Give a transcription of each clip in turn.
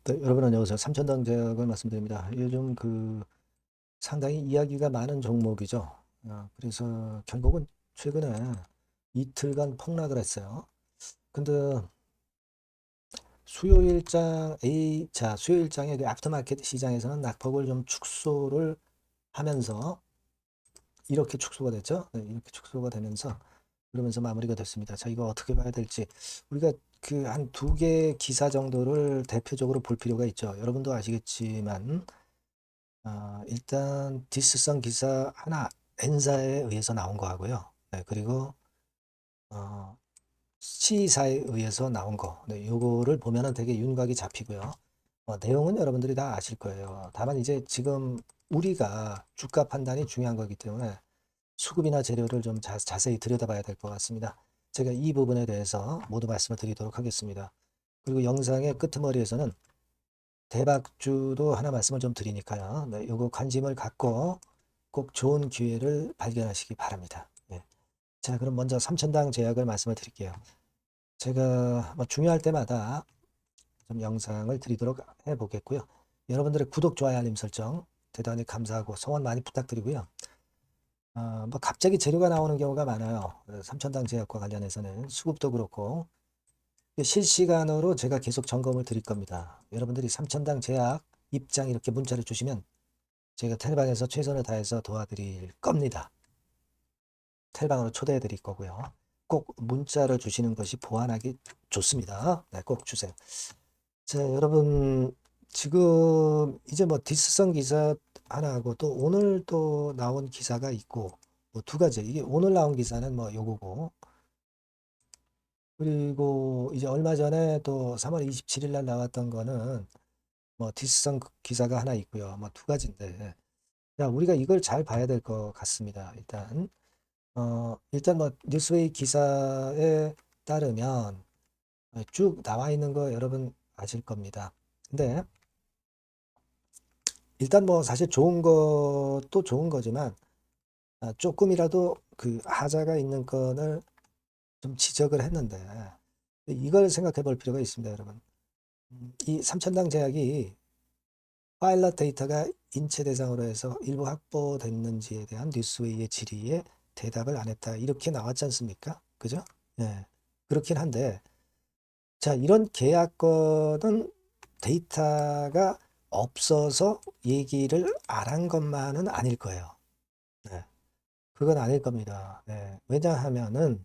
네, 여러분 안녕하세요. 삼천당 제약을 말씀드립니다. 요즘 상당히 이야기가 많은 종목이죠. 그래서 결국은 최근에 이틀간 폭락을 했어요. 근데 수요일장의 그 애프터마켓 시장에서는 낙폭을 좀 축소를 하면서 이렇게 축소가 됐죠. 네, 이렇게 축소가 되면서 그러면서 마무리가 됐습니다. 자, 이거 어떻게 봐야 될지 우리가 한 두 개 기사 정도를 대표적으로 볼 필요가 있죠. 여러분도 아시겠지만 일단 디스성 기사 하나 N사에 의해서 나온 거 하고요. 네, 그리고 어, C사에 의해서 나온 거. 네, 요거를 보면은 되게 윤곽이 잡히고요. 내용은 여러분들이 다 아실 거예요. 다만 이제 지금 우리가 주가 판단이 중요한 거기 때문에 수급이나 재료를 좀 자세히 들여다봐야 될 것 같습니다. 제가 이 부분에 대해서 모두 말씀을 드리도록 하겠습니다. 그리고 영상의 끄트머리에서는 대박주도 하나 말씀을 좀 드리니까요. 네, 요거 관심을 갖고 꼭 좋은 기회를 발견하시기 바랍니다. 예. 자, 그럼 먼저 삼천당 제약을 말씀을 드릴게요. 제가 뭐 중요할 때마다 좀 영상을 드리도록 해 보겠고요. 여러분들의 구독, 좋아요, 알림 설정 대단히 감사하고 소원 많이 부탁드리고요. 뭐 갑자기 재료가 나오는 경우가 많아요. 삼천당 제약과 관련해서는 수급도 그렇고 실시간으로 제가 계속 점검을 드릴 겁니다. 여러분들이 삼천당 제약 입장 이렇게 문자를 주시면 제가 텔방에서 최선을 다해서 도와드릴 겁니다. 텔방으로 초대해 드릴 거고요. 꼭 문자를 주시는 것이 보완하기 좋습니다. 네, 꼭 주세요. 자, 여러분 지금 이제 뭐 디스성 기사 하나 하고 또 오늘 또 나온 기사가 있고 뭐 두 가지. 이게 오늘 나온 기사는 뭐 요거고 그리고 이제 얼마 전에 또 3월 27일 날 나왔던 거는 뭐 디스성 기사가 하나 있고요. 뭐 두 가지인데 자, 우리가 이걸 잘 봐야 될 것 같습니다. 일단 뭐 뉴스웨이 기사에 따르면 쭉 나와 있는 거 여러분 아실 겁니다. 근데 일단 뭐 사실 좋은 것도 좋은 거지만 조금이라도 그 하자가 있는 건을 좀 지적을 했는데 이걸 생각해 볼 필요가 있습니다, 여러분. 이 삼천당 제약이 파일럿 데이터가 인체 대상으로 해서 일부 확보됐는지에 대한 뉴스웨이의 질의에 대답을 안 했다. 이렇게 나왔지 않습니까? 그죠? 예. 그렇긴 한데, 자, 이런 계약권은 데이터가 없어서 얘기를 안 한 것만은 아닐 거예요. 네. 그건 아닐 겁니다. 네. 왜냐하면은,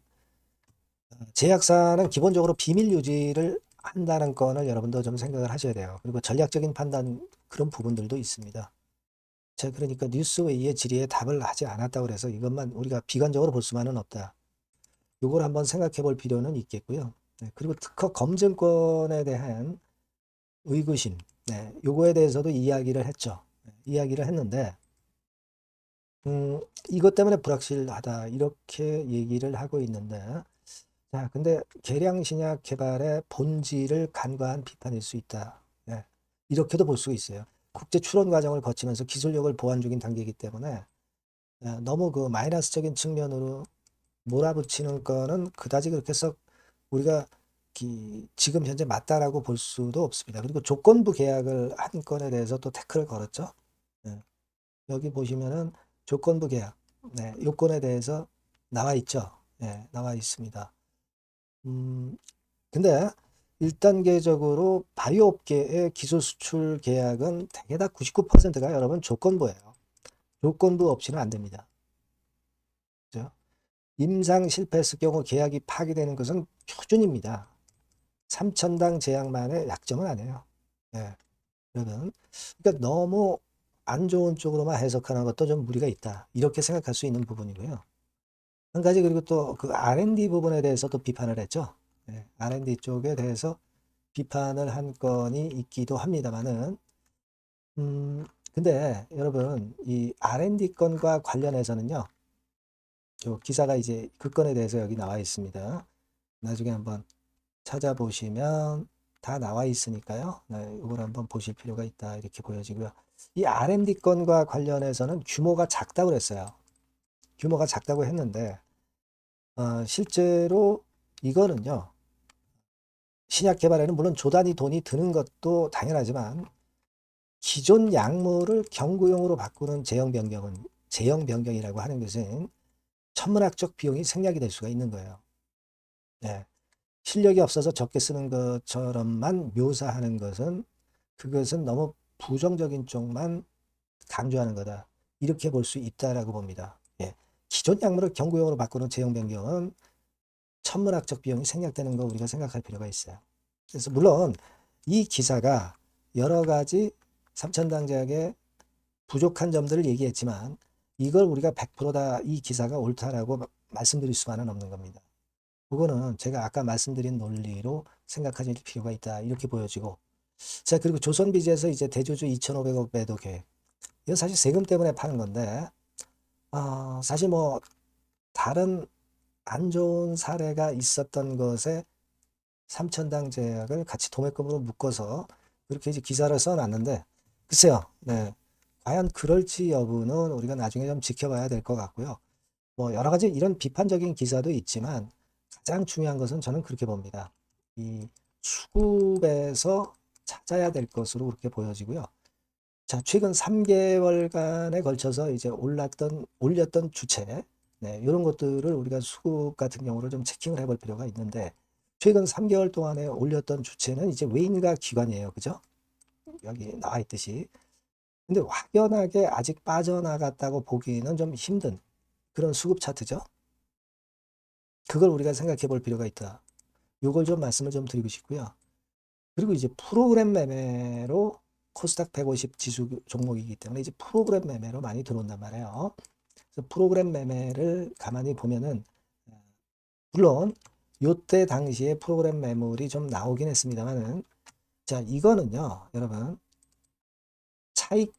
제약사는 기본적으로 비밀 유지를 한다는 거는 여러분도 좀 생각을 하셔야 돼요. 그리고 전략적인 판단 그런 부분들도 있습니다. 자, 그러니까 뉴스웨이의 질의에 답을 하지 않았다고 해서 이것만 우리가 비관적으로 볼 수만은 없다. 이걸 한번 생각해 볼 필요는 있겠고요. 네, 그리고 특허 검증권에 대한 의구심, 네, 요거에 대해서도 이야기를 했죠. 네, 이야기를 했는데, 이것 때문에 불확실하다. 이렇게 얘기를 하고 있는데, 자, 근데 계량신약 개발의 본질을 간과한 비판일 수 있다. 네, 이렇게도 볼 수 있어요. 국제 출원 과정을 거치면서 기술력을 보완 중인 단계이기 때문에 너무 그 마이너스적인 측면으로 몰아붙이는 거는 그다지 그렇게 썩 우리가 지금 현재 맞다라고 볼 수도 없습니다. 그리고 조건부 계약을 한 건에 대해서 또 태클을 걸었죠. 예, 여기 보시면은 조건부 계약, 네, 요건에 대해서 나와 있죠. 예, 나와 있습니다. 음, 근데 1단계적으로 바이오 업계의 기술 수출 계약은 대개 다 99%가 여러분 조건부예요. 조건부 없이는 안 됩니다. 그죠? 임상 실패했을 경우 계약이 파기되는 것은 표준입니다. 삼천당 제약만의 약점은 아니에요. 예, 여러분. 그러니까 너무 안 좋은 쪽으로만 해석하는 것도 좀 무리가 있다. 이렇게 생각할 수 있는 부분이고요. 한 가지 그리고 또 그 R&D 부분에 대해서도 비판을 했죠. 예, R&D 쪽에 대해서 비판을 한 건이 있기도 합니다만은, 근데 여러분, 이 R&D 건과 관련해서는요, 요 기사가 이제 그 건에 대해서 여기 나와 있습니다. 나중에 한번 찾아보시면 다 나와 있으니까요. 네, 이걸 한번 보실 필요가 있다. 이렇게 보여지고요. 이 R&D 건과 관련해서는 규모가 작다고 그랬어요. 규모가 작다고 했는데, 실제로 이거는요, 신약 개발에는 물론 조단위 돈이 드는 것도 당연하지만 기존 약물을 경구용으로 바꾸는 제형 변경이라고 하는 것은 천문학적 비용이 생략이 될 수가 있는 거예요. 네. 실력이 없어서 적게 쓰는 것처럼만 묘사하는 것은 그것은 너무 부정적인 쪽만 강조하는 거다. 이렇게 볼 수 있다라고 봅니다. 예. 기존 약물을 경구용으로 바꾸는 제형 변경은 천문학적 비용이 생략되는 거 우리가 생각할 필요가 있어요. 그래서 물론 이 기사가 여러 가지 삼천당제약의 부족한 점들을 얘기했지만 이걸 우리가 100%다 이 기사가 옳다라고 말씀드릴 수만은 없는 겁니다. 그거는 제가 아까 말씀드린 논리로 생각하실 필요가 있다 이렇게 보여지고, 자, 그리고 조선비즈에서 이제 대주주 2,500억 매도 계획, 이건 사실 세금 때문에 파는 건데 사실 뭐 다른 안 좋은 사례가 있었던 것에 삼천당 제약을 같이 도매금으로 묶어서 그렇게 이제 기사를 써놨는데, 글쎄요, 네, 과연 그럴지 여부는 우리가 나중에 좀 지켜봐야 될 것 같고요. 뭐 여러 가지 이런 비판적인 기사도 있지만 가장 중요한 것은 저는 그렇게 봅니다. 이 수급에서 찾아야 될 것으로 그렇게 보여지고요. 자, 최근 3개월간에 걸쳐서 이제 올렸던 주체, 네, 이런 것들을 우리가 수급 같은 경우를 좀 체킹을 해볼 필요가 있는데, 최근 3개월 동안에 올렸던 주체는 이제 외인과 기관이에요. 그죠? 여기 나와 있듯이. 근데 확연하게 아직 빠져나갔다고 보기는 좀 힘든 그런 수급 차트죠. 그걸 우리가 생각해 볼 필요가 있다. 요걸 좀 말씀을 좀 드리고 싶고요. 그리고 이제 프로그램 매매로 코스닥 150 지수 종목이기 때문에 이제 프로그램 매매로 많이 들어온단 말이에요. 그래서 프로그램 매매를 가만히 보면은 물론 요때 당시에 프로그램 매물이 좀 나오긴 했습니다만은, 자, 이거는요, 여러분, 차익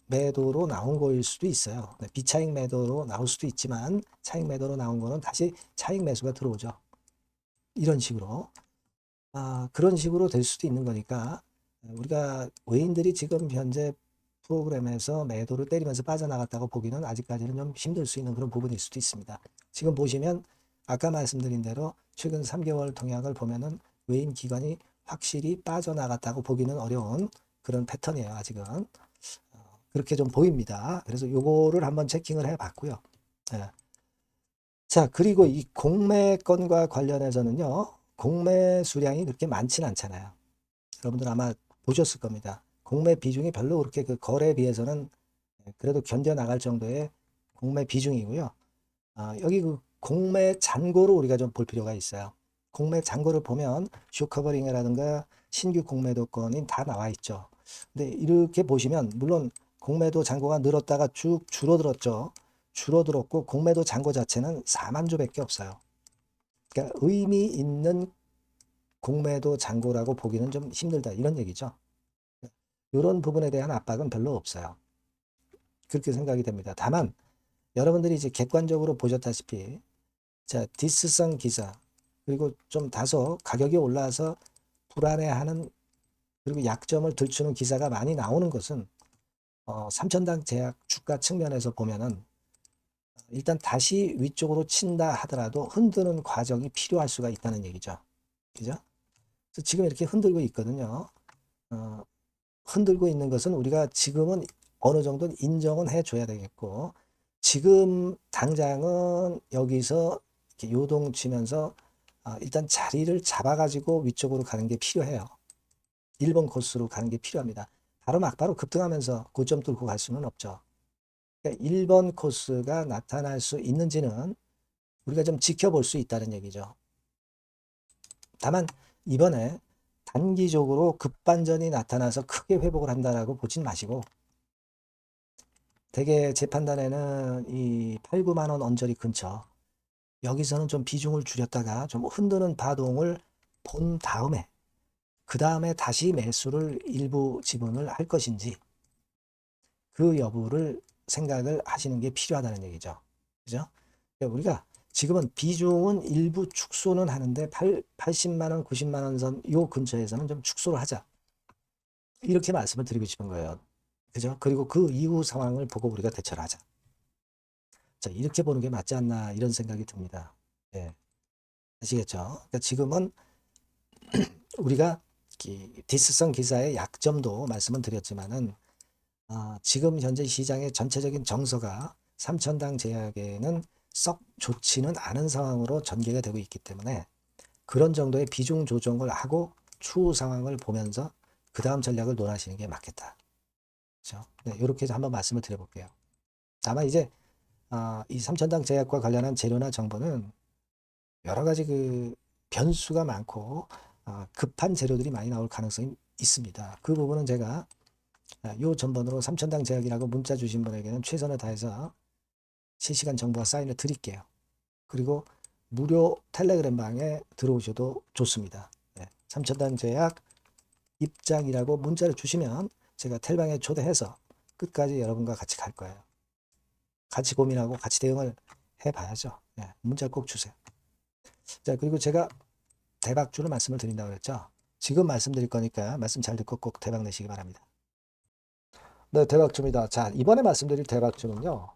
매도로 나온 거일 수도 있어요. 네, 비차익 매도로 나올 수도 있지만 차익 매도로 나온 거는 다시 차익 매수가 들어오죠. 이런 식으로. 그런 식으로 될 수도 있는 거니까 우리가 외인들이 지금 현재 프로그램에서 매도를 때리면서 빠져나갔다고 보기는 아직까지는 좀 힘들 수 있는 그런 부분일 수도 있습니다. 지금 보시면 아까 말씀드린 대로 최근 3개월 동향을 보면은 외인 기관이 확실히 빠져나갔다고 보기는 어려운 그런 패턴이에요. 아직은. 그렇게 좀 보입니다. 그래서 요거를 한번 체킹을 해 봤고요. 예. 자, 그리고 이 공매 건과 관련해서는요, 공매 수량이 그렇게 많지는 않잖아요. 여러분들 아마 보셨을 겁니다. 공매 비중이 별로 그렇게 그 거래에 비해서는 그래도 견뎌 나갈 정도의 공매 비중이고요. 여기 그 공매 잔고를 우리가 좀 볼 필요가 있어요. 공매 잔고를 보면 쇼커버링이라든가 신규 공매도 건이 다 나와 있죠. 근데 이렇게 보시면 물론 공매도 잔고가 늘었다가 쭉 줄어들었죠. 줄어들었고 공매도 잔고 자체는 4만 주밖에 없어요. 그러니까 의미 있는 공매도 잔고라고 보기는 좀 힘들다 이런 얘기죠. 이런 부분에 대한 압박은 별로 없어요. 그렇게 생각이 됩니다. 다만 여러분들이 이제 객관적으로 보셨다시피 자, 디스성 기사 그리고 좀 다소 가격이 올라서 불안해하는 그리고 약점을 들추는 기사가 많이 나오는 것은 삼천당 제약 주가 측면에서 보면은 일단 다시 위쪽으로 친다 하더라도 흔드는 과정이 필요할 수가 있다는 얘기죠. 그죠? 그래서 지금 이렇게 흔들고 있거든요. 어, 흔들고 있는 것은 우리가 지금은 어느 정도 인정은 해줘야 되겠고, 지금 당장은 여기서 이렇게 요동치면서 일단 자리를 잡아가지고 위쪽으로 가는 게 필요해요. 1번 코스로 가는 게 필요합니다. 바로 막바로 급등하면서 고점 뚫고 갈 수는 없죠. 그러니까 1번 코스가 나타날 수 있는지는 우리가 좀 지켜볼 수 있다는 얘기죠. 다만 이번에 단기적으로 급반전이 나타나서 크게 회복을 한다라고 보진 마시고, 대개 제 판단에는 이 8, 9만 원 언저리 근처 여기서는 좀 비중을 줄였다가 좀 흔드는 파동을 본 다음에 그 다음에 다시 매수를 일부 지분을 할 것인지 그 여부를 생각을 하시는 게 필요하다는 얘기죠. 그죠? 그러니까 우리가 지금은 비중은 일부 축소는 하는데 80만 원, 90만 원 선 요 근처에서는 좀 축소를 하자. 이렇게 말씀을 드리고 싶은 거예요. 그죠? 그리고 그 이후 상황을 보고 우리가 대처를 하자. 자, 이렇게 보는 게 맞지 않나 이런 생각이 듭니다. 예. 아시겠죠? 그러니까 지금은 우리가 디스성 기사의 약점도 말씀은 드렸지만은 지금 현재 시장의 전체적인 정서가 삼천당 제약에는 썩 좋지는 않은 상황으로 전개가 되고 있기 때문에 그런 정도의 비중 조정을 하고 추후 상황을 보면서 그 다음 전략을 논하시는 게 맞겠다. 그렇죠? 네, 이렇게 해서 한번 말씀을 드려볼게요. 다만 이제 이 삼천당 제약과 관련한 재료나 정보는 여러 가지 변수가 많고 급한 재료들이 많이 나올 가능성이 있습니다. 그 부분은 제가 요 전번으로 삼천당 제약이라고 문자 주신 분에게는 최선을 다해서 실시간 정보와 사인을 드릴게요. 그리고 무료 텔레그램 방에 들어오셔도 좋습니다. 네, 삼천당 제약 입장이라고 문자를 주시면 제가 텔방에 초대해서 끝까지 여러분과 같이 갈 거예요. 같이 고민하고 같이 대응을 해봐야죠. 네, 문자 꼭 주세요. 자, 그리고 제가 대박주를 말씀을 드린다고 했죠. 지금 말씀드릴 거니까 말씀 잘 듣고 꼭 대박 내시기 바랍니다. 네, 대박주입니다. 자, 이번에 말씀드릴 대박주는요.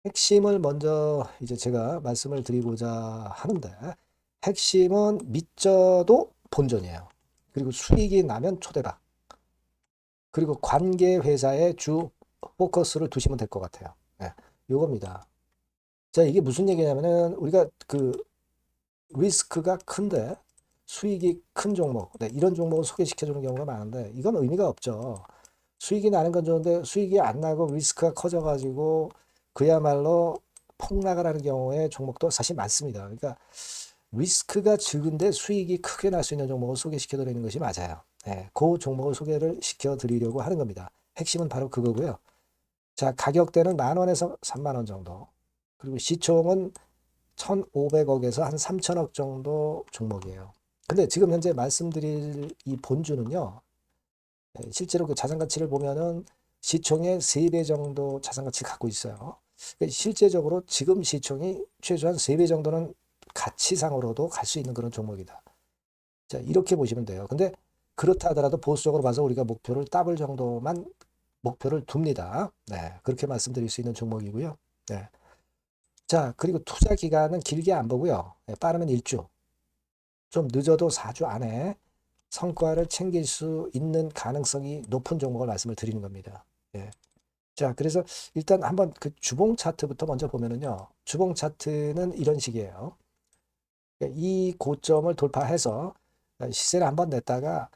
핵심을 먼저 이제 제가 말씀을 드리고자 하는데 핵심은 믿져도 본전이에요. 그리고 수익이 나면 초대박. 그리고 관계 회사의 주 포커스를 두시면 될 것 같아요. 네, 요겁니다. 자, 이게 무슨 얘기냐면은 우리가 리스크가 큰데 수익이 큰 종목, 네, 이런 종목을 소개시켜주는 경우가 많은데 이건 의미가 없죠. 수익이 나는 건 좋은데 수익이 안 나고 리스크가 커져가지고 그야말로 폭락을 하는 경우에 종목도 사실 많습니다. 그러니까 리스크가 적은데 수익이 크게 날 수 있는 종목을 소개시켜 드리는 것이 맞아요. 네, 그 종목을 소개를 시켜 드리려고 하는 겁니다. 핵심은 바로 그거고요. 자, 가격대는 10,000원에서 30,000원 정도. 그리고 시총은 1,500억에서 한 3,000억 정도 종목이에요. 근데 지금 현재 말씀드릴 이 본주는요, 실제로 그 자산 가치를 보면은 시총의 3배 정도 자산 가치를 갖고 있어요. 실제적으로 지금 시총이 최소한 3배 정도는 가치상으로도 갈 수 있는 그런 종목이다. 자, 이렇게 보시면 돼요. 근데 그렇다 하더라도 보수적으로 봐서 우리가 목표를 더블 정도만 목표를 둡니다. 네, 그렇게 말씀드릴 수 있는 종목이고요. 네. 자, 그리고 투자 기간은 길게 안 보고요. 네, 빠르면 1주, 좀 늦어도 4주 안에 성과를 챙길 수 있는 가능성이 높은 종목을 말씀을 드리는 겁니다. 예. 자, 그래서 일단 한번 그 주봉 차트부터 먼저 보면은요. 주봉 차트는 이런 식이에요. 이 고점을 돌파해서 시세를 한번 냈다가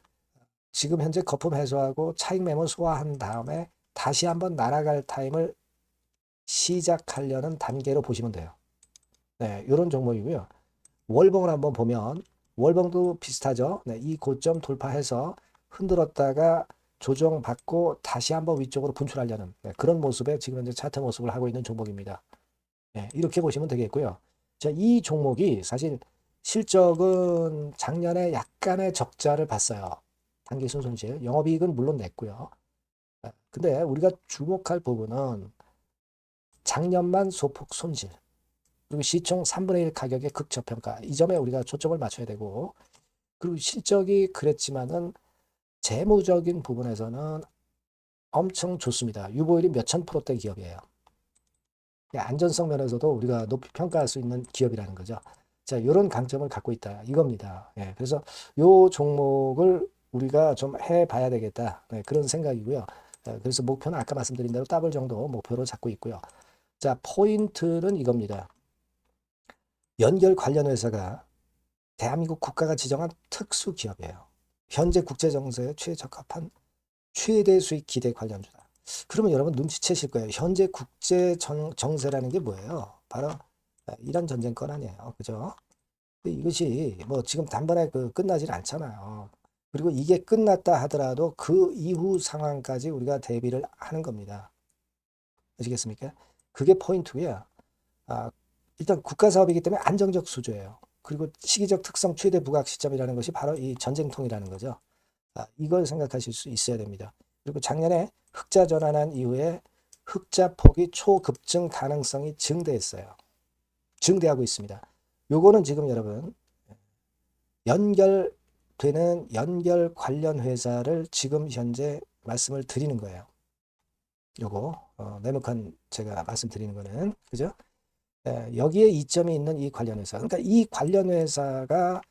지금 현재 거품 해소하고 차익 매물 소화한 다음에 다시 한번 날아갈 타임을 시작하려는 단계로 보시면 돼요. 네, 이런 종목이고요. 월봉을 한번 보면 월봉도 비슷하죠. 네, 이 고점 돌파해서 흔들었다가 조정받고 다시 한번 위쪽으로 분출하려는 그런 모습의 지금 현재 차트 모습을 하고 있는 종목입니다. 네, 이렇게 보시면 되겠고요. 자, 이 종목이 사실 실적은 작년에 약간의 적자를 봤어요. 단기순 손실, 영업이익은 물론 냈고요. 근데 우리가 주목할 부분은 작년만 소폭 손실, 그리고 시총 3분의 1 가격의 극저평가, 이 점에 우리가 초점을 맞춰야 되고, 그리고 실적이 그랬지만은 재무적인 부분에서는 엄청 좋습니다. 유보율이 몇천 프로대 기업이에요. 안전성 면에서도 우리가 높이 평가할 수 있는 기업이라는 거죠. 자, 이런 강점을 갖고 있다 이겁니다. 예, 그래서 요 종목을 우리가 좀 해봐야 되겠다. 네, 그런 생각이고요. 그래서 목표는 아까 말씀드린 대로 더블 정도 목표로 잡고 있고요. 자, 포인트는 이겁니다. 연결 관련 회사가 대한민국 국가가 지정한 특수 기업이에요. 현재 국제 정세에 최적합한 최대 수익 기대 관련주다. 그러면 여러분 눈치채실 거예요. 현재 국제 정세라는 게 뭐예요? 바로 이란 전쟁권 아니에요. 그죠? 이것이 뭐 지금 단번에 끝나질 않잖아요. 그리고 이게 끝났다 하더라도 그 이후 상황까지 우리가 대비를 하는 겁니다. 아시겠습니까? 그게 포인트고요. 아, 일단 국가 사업이기 때문에 안정적 수주예요. 그리고 시기적 특성 최대 부각 시점이라는 것이 바로 이 전쟁통이라는 거죠. 이걸 생각하실 수 있어야 됩니다. 그리고 작년에 흑자 전환한 이후에 흑자 폭이 초급증 가능성이 증대했어요. 증대하고 있습니다. 요거는 지금 여러분 연결되는 연결 관련 회사를 지금 현재 말씀을 드리는 거예요. 요거 네모칸 제가 말씀드리는 거는 그죠? 여기에 이점이 있는 이 관련 회사. 그러니까 이 관련 회사가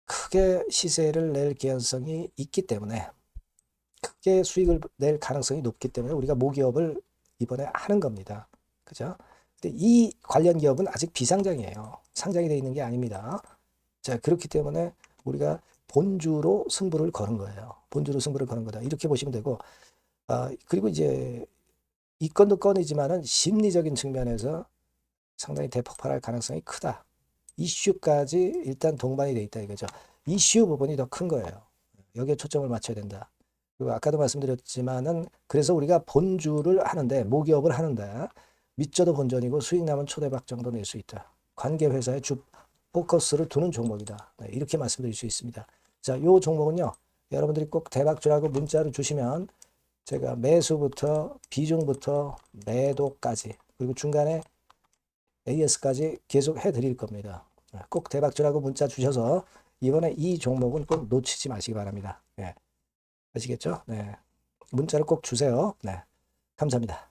크게 시세를 낼 개연성이 있기 때문에 크게 수익을 낼 가능성이 높기 때문에 우리가 모기업을 이번에 하는 겁니다. 그죠? 근데 이 관련 기업은 아직 비상장이에요. 상장이 되어 있는 게 아닙니다. 자, 그렇기 때문에 우리가 본주로 승부를 거는 거예요. 본주로 승부를 거는 거다. 이렇게 보시면 되고, 그리고 이제 이 건도 건이지만은 심리적인 측면에서 상당히 대폭발할 가능성이 크다. 이슈까지 일단 동반이 돼 있다 이거죠. 이슈 부분이 더 큰 거예요. 여기에 초점을 맞춰야 된다. 그리고 아까도 말씀드렸지만은 그래서 우리가 본주를 하는데 모기업을 하는데 밑져도 본전이고 수익 나면 초대박 정도 낼 수 있다. 관계 회사의 주 포커스를 두는 종목이다. 네, 이렇게 말씀드릴 수 있습니다. 자, 요 종목은요. 여러분들이 꼭 대박주라고 문자를 주시면 제가 매수부터 비중부터 매도까지 그리고 중간에 AS까지 계속 해드릴 겁니다. 꼭 대박주라고 문자 주셔서 이번에 이 종목은 꼭 놓치지 마시기 바랍니다. 네. 아시겠죠? 네. 문자를 꼭 주세요. 네. 감사합니다.